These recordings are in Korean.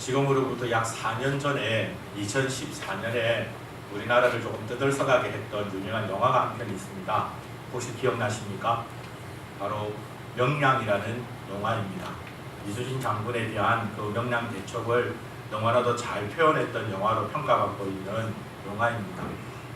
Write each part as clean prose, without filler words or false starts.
지금으로부터 약 4년 전에 2014년에 우리나라를 조금 떠들썩하게 했던 유명한 영화가 한 편 있습니다. 혹시 기억나십니까? 바로 명량이라는 영화입니다. 이순신 장군에 대한 그 명량 대첩을 너무나도 잘 표현했던 영화로 평가받고 있는 영화입니다.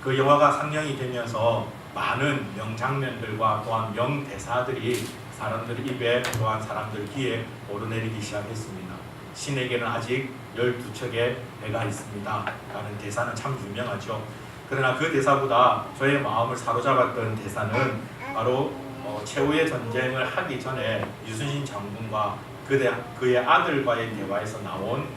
그 영화가 상영이 되면서 많은 명장면들과 또한 명대사들이 사람들 입에 또한 사람들 귀에 오르내리기 시작했습니다. 신에게는 아직 12척의 배가 있습니다 라는 대사는 참 유명하죠. 그러나 그 대사보다 저의 마음을 사로잡았던 대사는 바로 최후의 전쟁을 하기 전에 유순신 장군과 그의 아들과의 대화에서 나온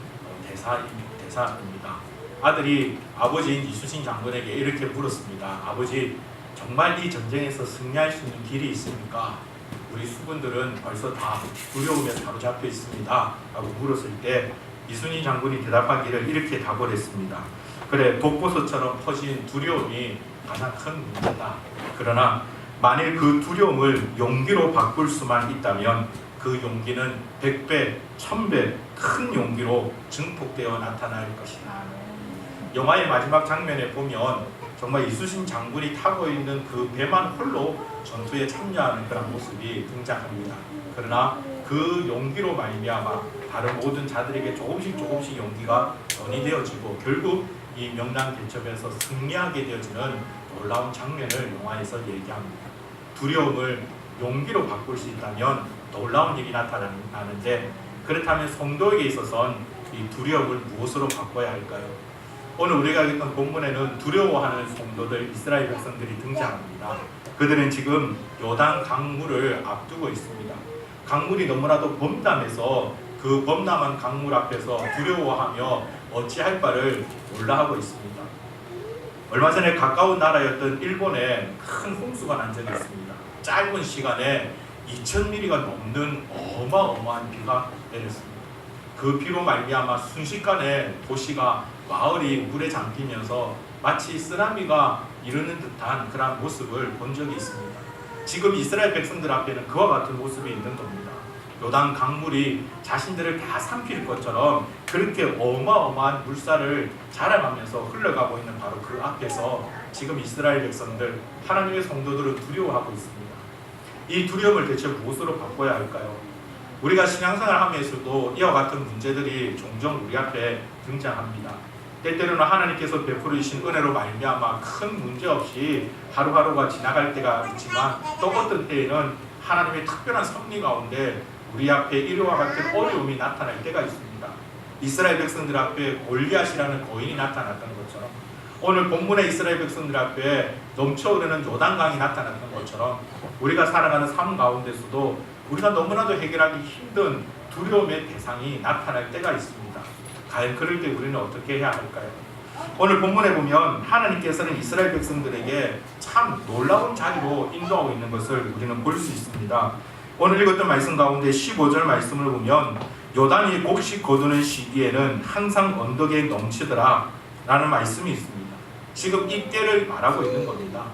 대사입니다. 아들이 아버지인 이순신 장군에게 이렇게 물었습니다. 아버지, 정말 이 전쟁에서 승리할 수 있는 길이 있습니까? 우리 수군들은 벌써 다 두려움에 사로잡혀 있습니다 라고 물었을 때 이순신 장군이 대답하기를 이렇게 답을 했습니다. 그래, 독버섯처럼 퍼진 두려움이 가장 큰 문제다. 그러나 만일 그 두려움을 용기로 바꿀 수만 있다면 그 용기는 100배, 1000배 큰 용기로 증폭되어 나타날 것이다. 영화의 마지막 장면에 보면 정말 이순신 장군이 타고 있는 그 배만 홀로 전투에 참여하는 그런 모습이 등장합니다. 그러나 그 용기로 말미암아 다른 모든 자들에게 조금씩 용기가 전이 되어지고 결국 이 명량 대첩에서 승리하게 되어지는 놀라운 장면을 영화에서 얘기합니다. 두려움을 용기로 바꿀 수 있다면 놀라운 일이 나타나는데, 그렇다면 성도에게 있어서는 이 두려움을 무엇으로 바꿔야 할까요? 오늘 우리가 읽던 본문에는 두려워하는 성도들, 이스라엘 백성들이 등장합니다. 그들은 지금 요단 강물을 앞두고 있습니다. 강물이 너무나도 범람해서 그 범람한 강물 앞에서 두려워하며 어찌할 바를 몰라하고 있습니다. 얼마 전에 가까운 나라였던 일본에 큰 홍수가 난 적이 있습니다. 짧은 시간에 2000mm가 넘는 어마어마한 비가 내렸습니다. 그 비로 말미암아 순식간에 도시가, 마을이 물에 잠기면서 마치 쓰나미가 이르는 듯한 그런 모습을 본 적이 있습니다. 지금 이스라엘 백성들 앞에는 그와 같은 모습이 있는 겁니다. 요단 강물이 자신들을 다 삼킬 것처럼 그렇게 어마어마한 물살을 자랑하면서 흘러가고 있는 바로 그 앞에서 지금 이스라엘 백성들, 하나님의 성도들은 두려워하고 있습니다. 이 두려움을 대체 무엇으로 바꿔야 할까요? 우리가 신앙생활 하면서도 이와 같은 문제들이 종종 우리 앞에 등장합니다. 때때로는 하나님께서 베풀어 주신 은혜로 말미암아 큰 문제 없이 하루하루가 지나갈 때가 있지만, 또 어떤 때에는 하나님의 특별한 섭리 가운데 우리 앞에 이와 같은 어려움이 나타날 때가 있습니다. 이스라엘 백성들 앞에 골리앗이라는 거인이 나타났던 것처럼, 오늘 본문의 이스라엘 백성들 앞에 넘쳐흐르는 요단강이 나타났던 것처럼 우리가 살아가는 삶 가운데서도 우리가 너무나도 해결하기 힘든 두려움의 대상이 나타날 때가 있습니다. 과연 그럴 때 우리는 어떻게 해야 할까요? 오늘 본문에 보면 하나님께서는 이스라엘 백성들에게 참 놀라운 자리로 인도하고 있는 것을 우리는 볼 수 있습니다. 오늘 읽었던 말씀 가운데 15절 말씀을 보면 요단이 곡식 거두는 시기에는 항상 언덕에 넘치더라 라는 말씀이 있습니다. 지금 이때를 말하고 있는 겁니다.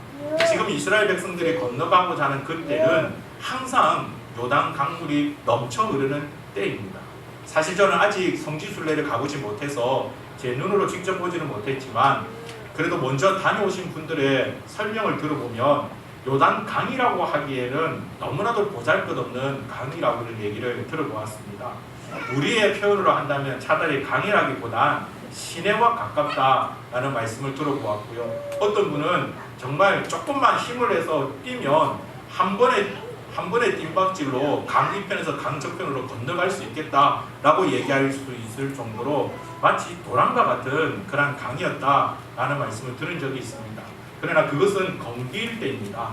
지금 이스라엘 백성들이 건너가고자 하는 그때는 항상 요단 강물이 넘쳐 흐르는 때입니다. 사실 저는 아직 성지순례를 가보지 못해서 제 눈으로 직접 보지는 못했지만, 그래도 먼저 다녀오신 분들의 설명을 들어보면 요단 강이라고 하기에는 너무나도 보잘것없는 강이라고 얘기를 들어보았습니다. 우리의 표현으로 한다면 차라리 강이라기보단 시내와 가깝다라는 말씀을 들어보았고요. 어떤 분은 정말 조금만 힘을 내서 뛰면 한 번의 뜀박질로 강 이편에서 강 저편으로 건너갈 수 있겠다라고 얘기할 수 있을 정도로 마치 도랑과 같은 그런 강이었다라는 말씀을 들은 적이 있습니다. 그러나 그것은 건기일 때입니다.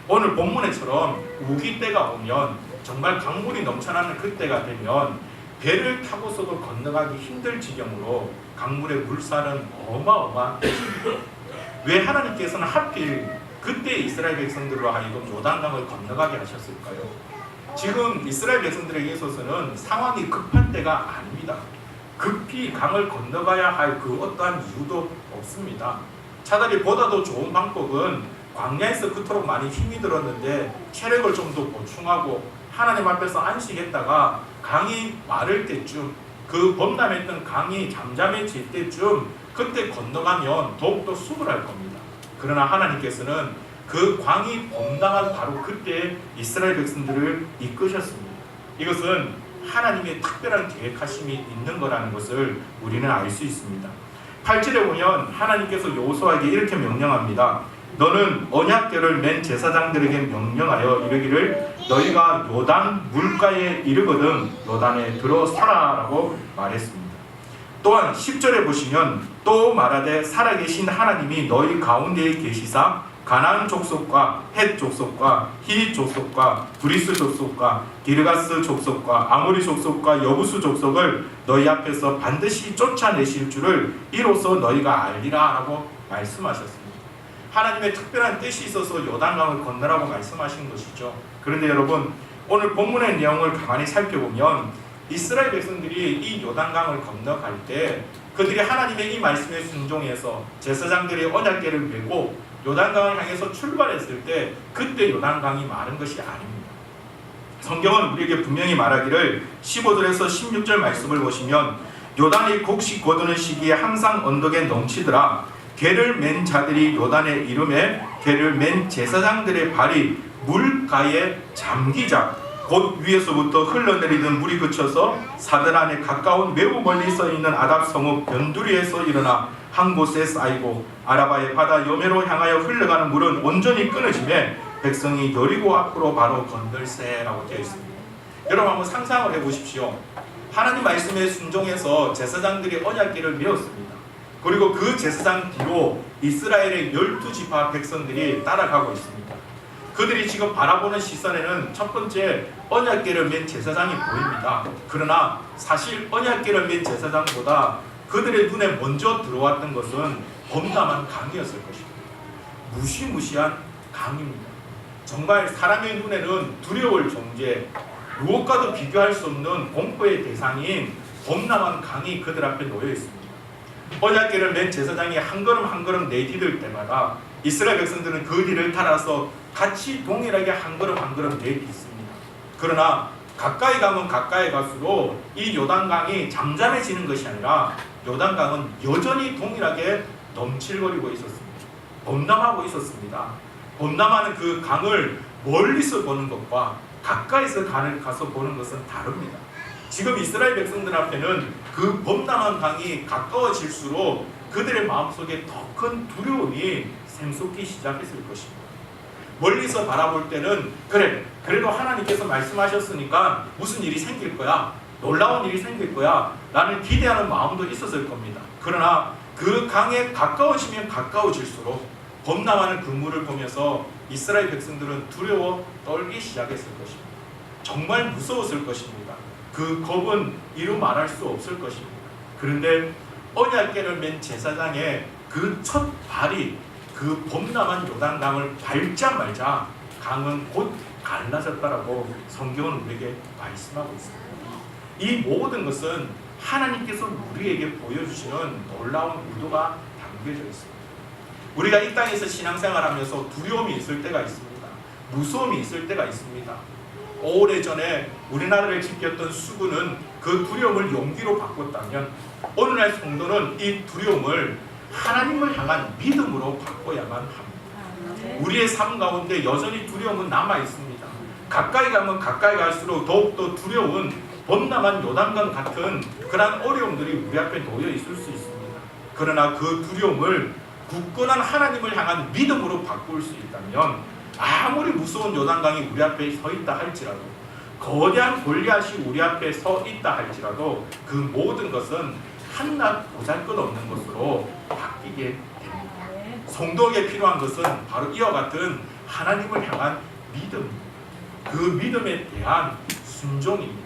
오늘 본문에처럼 우기 때가 오면, 정말 강물이 넘쳐나는 그때가 되면 배를 타고서도 건너가기 힘들 지경으로 강물의 물살은 어마어마한 것입니다. 왜 하나님께서는 하필 그때 이스라엘 백성들로 하여금 요단강을 건너가게 하셨을까요? 지금 이스라엘 백성들에게 있어서는 상황이 급한 때가 아닙니다. 급히 강을 건너가야 할 그 어떠한 이유도 없습니다. 차라리 보다 더 좋은 방법은 광야에서 그토록 많이 힘이 들었는데 체력을 좀 더 보충하고 하나님 앞에서 안식했다가 강이 마를 때쯤, 그 범람했던 강이 잠잠해질 때쯤 그때 건너가면 더욱더 수월할 겁니다. 그러나 하나님께서는 그 광이 범람한 바로 그때 이스라엘 백성들을 이끄셨습니다. 이것은 하나님의 특별한 계획하심이 있는 거라는 것을 우리는 알 수 있습니다. 8절에 보면 하나님께서 여호수아에게 이렇게 명령합니다. 너는 언약궤를 맨 제사장들에게 명령하여 이르기를 너희가 요단 물가에 이르거든 요단에 들어서라 라고 말했습니다. 또한 10절에 보시면 또 말하되 살아계신 하나님이 너희 가운데에 계시사 가나안 족속과 헷 족속과 히릿 족속과 브리스 족속과 기르가스 족속과 아모리 족속과 여부수 족속을 너희 앞에서 반드시 쫓아내실 줄을 이로써 너희가 알리라 라고 말씀하셨습니다. 하나님의 특별한 뜻이 있어서 요단강을 건너라고 말씀하신 것이죠. 그런데 여러분, 오늘 본문의 내용을 가만히 살펴보면 이스라엘 백성들이 이 요단강을 건너갈 때 그들이 하나님의 이 말씀에 순종해서 제사장들이 언약궤를 메고 요단강을 향해서 출발했을 때 그때 요단강이 마른 것이 아닙니다. 성경은 우리에게 분명히 말하기를 15절에서 16절 말씀을 보시면 요단이 곡식 거두는 시기에 항상 언덕에 넘치더라. 궤를 맨 자들이 요단에 이르매 궤를 맨 제사장들의 발이 물가에 잠기자 곧 위에서부터 흘러내리던 물이 그쳐서 사들 안에 가까운 매우 멀리 서 있는 아답 성읍 변두리에서 일어나 한 곳에 쌓이고 아라바의 바다 여매로 향하여 흘러가는 물은 온전히 끊어지매 백성이 여리고 앞으로 바로 건널세라고 되어 있습니다. 여러분 한번 상상을 해보십시오. 하나님 말씀에 순종해서 제사장들이 언약궤를 메었습니다. 그리고 그 제사장 뒤로 이스라엘의 12지파 백성들이 따라가고 있습니다. 그들이 지금 바라보는 시선에는 첫 번째 언약궤를 맨 제사장이 보입니다. 그러나 사실 언약궤를 맨 제사장보다 그들의 눈에 먼저 들어왔던 것은 범람한 강이었을 것입니다. 무시무시한 강입니다. 정말 사람의 눈에는 두려울 존재, 무엇과도 비교할 수 없는 공포의 대상인 범람한 강이 그들 앞에 놓여 있습니다. 언약궤를 맨 제사장이 한 걸음 한 걸음 내디딜 때마다 이스라엘 백성들은 그 뒤를 따라서 같이 동일하게 한 걸음 한 걸음 내딛습니다. 그러나 가까이 가면 가까이 갈수록 이 요단강이 잠잠해지는 것이 아니라 요단강은 여전히 동일하게 넘칠거리고 있었습니다. 범람하고 있었습니다. 범람하는 그 강을 멀리서 보는 것과 가까이서 가서 보는 것은 다릅니다. 지금 이스라엘 백성들 앞에는 그 범람한 강이 가까워질수록 그들의 마음속에 더 큰 두려움이 샘솟기 시작했을 것입니다. 멀리서 바라볼 때는 그래도 하나님께서 말씀하셨으니까 무슨 일이 생길 거야, 놀라운 일이 생길 거야 라는 기대하는 마음도 있었을 겁니다. 그러나 그 강에 가까워지면 가까워질수록 범람하는 그 물을 보면서 이스라엘 백성들은 두려워 떨기 시작했을 것입니다. 정말 무서웠을 것입니다. 그 겁은 이루 말할 수 없을 것입니다. 그런데 언약궤를 맨 제사장의 그 첫 발이 그 범람한 요단강을 밟자마자 강은 곧 갈라졌다라고 성경은 우리에게 말씀하고 있습니다. 이 모든 것은 하나님께서 우리에게 보여주시는 놀라운 의도가 담겨져 있습니다. 우리가 이 땅에서 신앙생활하면서 두려움이 있을 때가 있습니다. 무서움이 있을 때가 있습니다. 오래전에 우리나라를 지켰던 수군은 그 두려움을 용기로 바꿨다면 오늘날 성도는 이 두려움을 하나님을 향한 믿음으로 바꿔야만 합니다. 우리의 삶 가운데 여전히 두려움은 남아 있습니다. 가까이 가면 가까이 갈수록 더욱더 두려운 범람한 요단강 같은 그러한 어려움들이 우리 앞에 놓여 있을 수 있습니다. 그러나 그 두려움을 굳건한 하나님을 향한 믿음으로 바꿀 수 있다면 아무리 무서운 요단강이 우리 앞에 서 있다 할지라도 거대한 골리앗이 우리 앞에 서 있다 할지라도 그 모든 것은 한낱 보잘것없는 것으로 바뀌게 됩니다. 성도에게 필요한 것은 바로 이와 같은 하나님을 향한 믿음입니다. 그 믿음에 대한 순종입니다.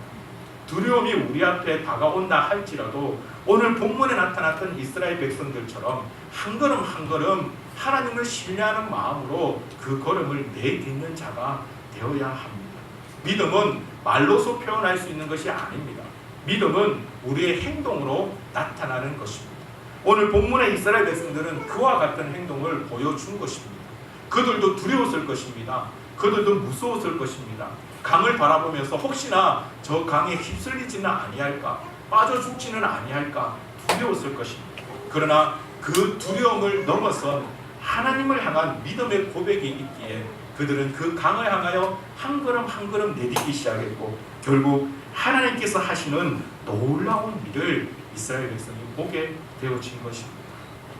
두려움이 우리 앞에 다가온다 할지라도 오늘 본문에 나타났던 이스라엘 백성들처럼 한 걸음 한 걸음 하나님을 신뢰하는 마음으로 그 걸음을 내딛는 자가 되어야 합니다. 믿음은 말로서 표현할 수 있는 것이 아닙니다. 믿음은 우리의 행동으로 나타나는 것입니다. 오늘 본문의 이스라엘 백성들은 그와 같은 행동을 보여준 것입니다. 그들도 두려웠을 것입니다. 그들도 무서웠을 것입니다. 강을 바라보면서 혹시나 저 강에 휩쓸리지는 아니할까, 빠져 죽지는 아니할까 두려웠을 것입니다. 그러나 그 두려움을 넘어선 하나님을 향한 믿음의 고백이 있기에 그들은 그 강을 향하여 한 걸음 한 걸음 내딛기 시작했고 결국 하나님께서 하시는 놀라운 일을 이스라엘 백성이 보게 되어진 것입니다.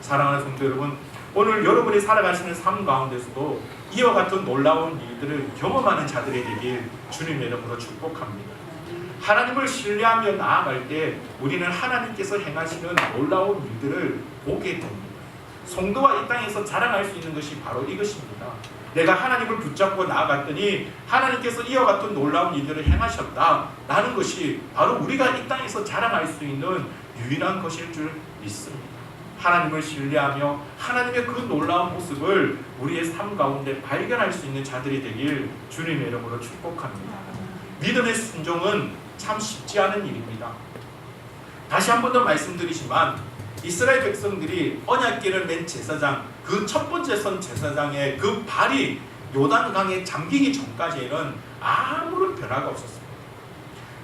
사랑하는 성도 여러분, 오늘 여러분이 살아가시는 삶 가운데서도 이와 같은 놀라운 일들을 경험하는 자들이 되길 주님의 이름으로 축복합니다. 하나님을 신뢰하며 나아갈 때 우리는 하나님께서 행하시는 놀라운 일들을 보게 됩니다. 성도가 이 땅에서 자랑할 수 있는 것이 바로 이것입니다. 내가 하나님을 붙잡고 나아갔더니 하나님께서 이와 같은 놀라운 일들을 행하셨다라는 것이 바로 우리가 이 땅에서 자랑할 수 있는 유일한 것일 줄 믿습니다. 하나님을 신뢰하며 하나님의 그 놀라운 모습을 우리의 삶 가운데 발견할 수 있는 자들이 되길 주님의 이름으로 축복합니다. 믿음의 순종은 참 쉽지 않은 일입니다. 다시 한 번 더 말씀드리지만 이스라엘 백성들이 언약궤를 맨 제사장, 그 첫 번째 선 제사장의 그 발이 요단강에 잠기기 전까지는 아무런 변화가 없었습니다.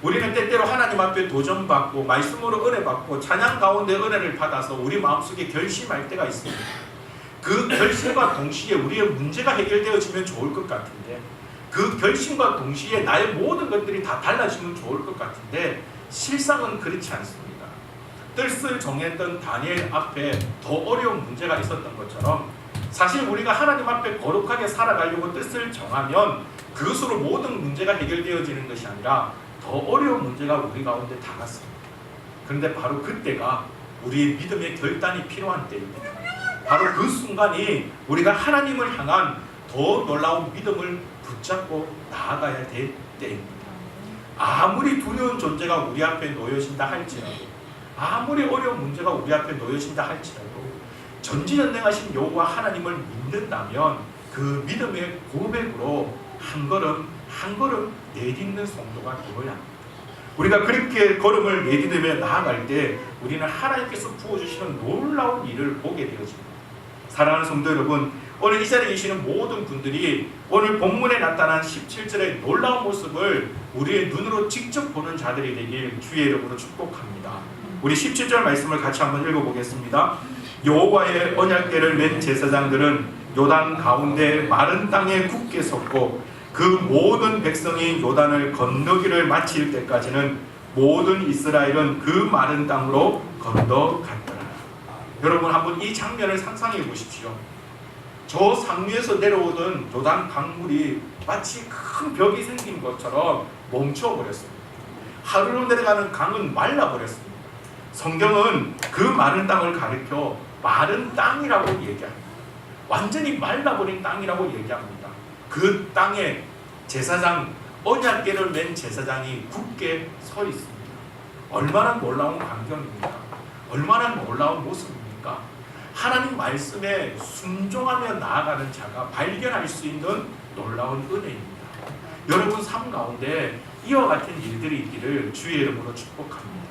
우리는 때때로 하나님 앞에 도전받고 말씀으로 은혜받고 찬양 가운데 은혜를 받아서 우리 마음속에 결심할 때가 있습니다. 그 결심과 동시에 우리의 문제가 해결되어지면 좋을 것 같은데 그 결심과 동시에 나의 모든 것들이 다 달라지면 좋을 것 같은데 실상은 그렇지 않습니다. 뜻을 정했던 다니엘 앞에 더 어려운 문제가 있었던 것처럼 사실 우리가 하나님 앞에 거룩하게 살아가려고 뜻을 정하면 그것으로 모든 문제가 해결되어지는 것이 아니라 더 어려운 문제가 우리 가운데 다가섭니다. 그런데 바로 그때가 우리의 믿음의 결단이 필요한 때입니다. 바로 그 순간이 우리가 하나님을 향한 더 놀라운 믿음을 붙잡고 나아가야 될 때입니다. 아무리 두려운 존재가 우리 앞에 놓여진다 할지라도 아무리 어려운 문제가 우리 앞에 놓여진다 할지라도 전지전능하신 여호와 하나님을 믿는다면 그 믿음의 고백으로 한 걸음 한 걸음 내딛는 성도가 되어야 합니다. 우리가 그렇게 걸음을 내딛으며 나아갈 때 우리는 하나님께서 부어주시는 놀라운 일을 보게 되어집니다. 사랑하는 성도 여러분, 오늘 이 자리에 계시는 모든 분들이 오늘 본문에 나타난 17절의 놀라운 모습을 우리의 눈으로 직접 보는 자들이 되길 주의 이름으로 축복합니다. 우리 17절 말씀을 같이 한번 읽어보겠습니다. 여호와의 언약궤를 맨 제사장들은 요단 가운데 마른 땅에 굳게 섰고 그 모든 백성이 요단을 건너기를 마칠 때까지는 모든 이스라엘은 그 마른 땅으로 건너갔더라. 여러분 한번 이 장면을 상상해 보십시오. 저 상류에서 내려오던 요단 강물이 마치 큰 벽이 생긴 것처럼 멈춰버렸습니다. 하루로 내려가는 강은 말라버렸습니다. 성경은 그 마른 땅을 가리켜 마른 땅이라고 얘기합니다. 완전히 말라버린 땅이라고 얘기합니다. 그 땅에 제사장, 언약궤를 맨 제사장이 굳게 서 있습니다. 얼마나 놀라운 광경입니까? 얼마나 놀라운 모습입니까? 하나님 말씀에 순종하며 나아가는 자가 발견할 수 있는 놀라운 은혜입니다. 여러분 삶 가운데 이와 같은 일들이 있기를 주의 이름으로 축복합니다.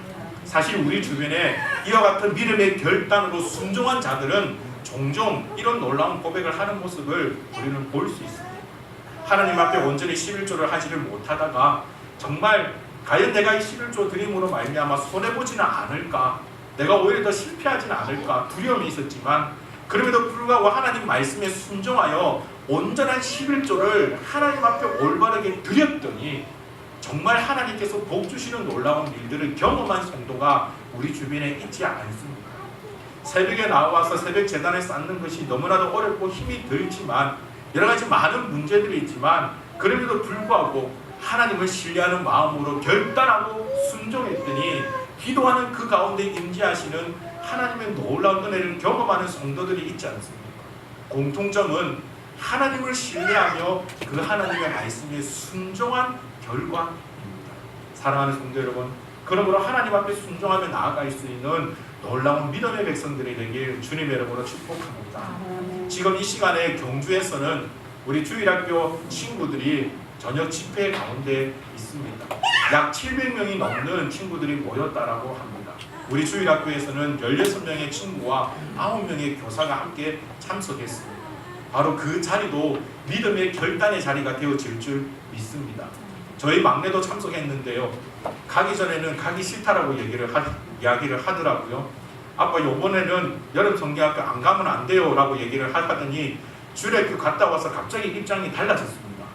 사실 우리 주변에 이와 같은 믿음의 결단으로 순종한 자들은 종종 이런 놀라운 고백을 하는 모습을 우리는 볼 수 있습니다. 하나님 앞에 온전히 11조를 하지를 못하다가 정말 과연 내가 이 11조 드림으로 말미암아 손해보지는 않을까, 내가 오히려 더 실패하지는 않을까 두려움이 있었지만 그럼에도 불구하고 하나님 말씀에 순종하여 온전한 11조를 하나님 앞에 올바르게 드렸더니 정말 하나님께서 복 주시는 놀라운 일들을 경험한 성도가 우리 주변에 있지 않습니까? 새벽에 나와서 새벽 제단을 쌓는 것이 너무나도 어렵고 힘이 들지만 여러 가지 많은 문제들이 있지만 그럼에도 불구하고 하나님을 신뢰하는 마음으로 결단하고 순종했더니 기도하는 그 가운데 임재하시는 하나님의 놀라운 은혜를 경험하는 성도들이 있지 않습니까? 공통점은 하나님을 신뢰하며 그 하나님의 말씀에 순종한 결과입니다. 사랑하는 성도 여러분, 그러므로 하나님 앞에 순종하며 나아갈 수 있는 놀라운 믿음의 백성들이 되길 주님의 이름으로 축복합니다. 지금 이 시간에 경주에서는 우리 주일학교 친구들이 저녁 집회 가운데 있습니다. 약 700명이 넘는 친구들이 모였다라고 합니다. 우리 주일학교에서는 16명의 친구와 9명의 교사가 함께 참석했습니다. 바로 그 자리도 믿음의 결단의 자리가 되어질 줄 믿습니다. 저희 막내도 참석했는데요. 가기 전에는 가기 싫다라고 이야기를 하더라고요. 아빠 요번에는 여름 성경학교 안 가면 안 돼요 라고 얘기를 하더니 주일학교 갔다 와서 갑자기 입장이 달라졌습니다.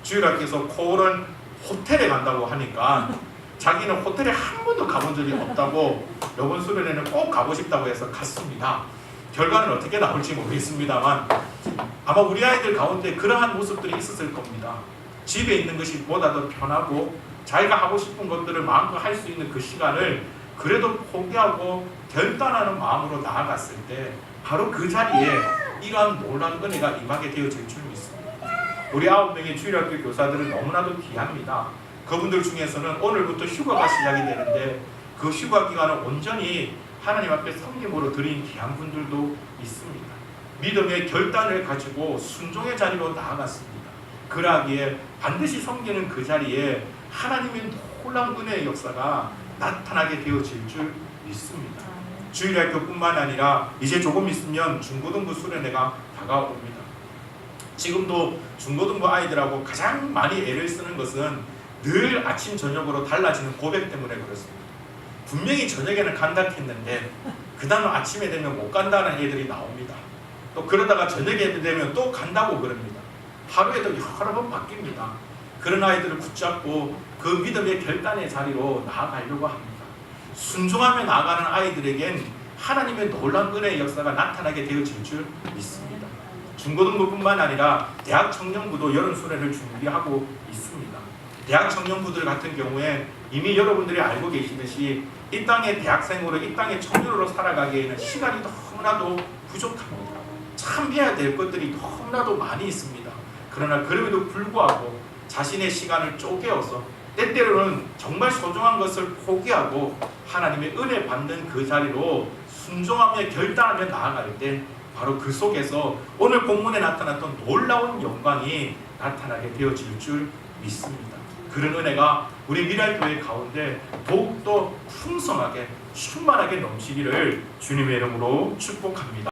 주일학교에서 코올은 호텔에 간다고 하니까 자기는 호텔에 한 번도 가본 적이 없다고 이번 수련회는 꼭 가고 싶다고 해서 갔습니다. 결과는 어떻게 나올지 모르겠습니다만 아마 우리 아이들 가운데 그러한 모습들이 있었을 겁니다. 집에 있는 것이 보다 더 편하고 자기가 하고 싶은 것들을 마음껏 할 수 있는 그 시간을 그래도 포기하고 결단하는 마음으로 나아갔을 때 바로 그 자리에 이러한 놀라운 은혜가 임하게 되어질 줄 믿습니다. 우리 9명의 주일학교 교사들은 너무나도 귀합니다. 그분들 중에서는 오늘부터 휴가가 시작이 되는데 그 휴가 기간을 온전히 하나님 앞에 섬김으로 드린 귀한 분들도 있습니다. 믿음의 결단을 가지고 순종의 자리로 나아갔습니다. 그러하기에 반드시 섬기는 그 자리에 하나님의 놀라운 은혜의 역사가 나타나게 되어질 줄 믿습니다. 주일학교뿐만 아니라 이제 조금 있으면 중고등부 수련회가 다가옵니다. 지금도 중고등부 아이들하고 가장 많이 애를 쓰는 것은 늘 아침 저녁으로 달라지는 고백 때문에 그렇습니다. 분명히 저녁에는 간다 했는데 그 다음 아침에 되면 못 간다는 애들이 나옵니다. 또 그러다가 저녁에 되면 또 간다고 그럽니다. 하루에도 여러 번 바뀝니다. 그런 아이들을 붙잡고 그 믿음의 결단의 자리로 나아가려고 합니다. 순종하며 나아가는 아이들에겐 하나님의 놀라운 은혜의 역사가 나타나게 되어질 줄 믿습니다. 중고등부뿐만 아니라 대학 청년부도 여름 수련을 준비하고 있습니다. 대학 청년부들 같은 경우에 이미 여러분들이 알고 계시듯이 이 땅의 대학생으로 이 땅의 청년으로 살아가기에는 시간이 너무나도 부족합니다. 참해야 될 것들이 너무나도 많이 있습니다. 그러나 그럼에도 불구하고 자신의 시간을 쪼개어서 때때로는 정말 소중한 것을 포기하고 하나님의 은혜 받는 그 자리로 순종하며 결단하며 나아갈 때 바로 그 속에서 오늘 본문에 나타났던 놀라운 영광이 나타나게 되어질 줄 믿습니다. 그런 은혜가 우리 미랄교회 가운데 더욱더 풍성하게 충만하게 넘치기를 주님의 이름으로 축복합니다.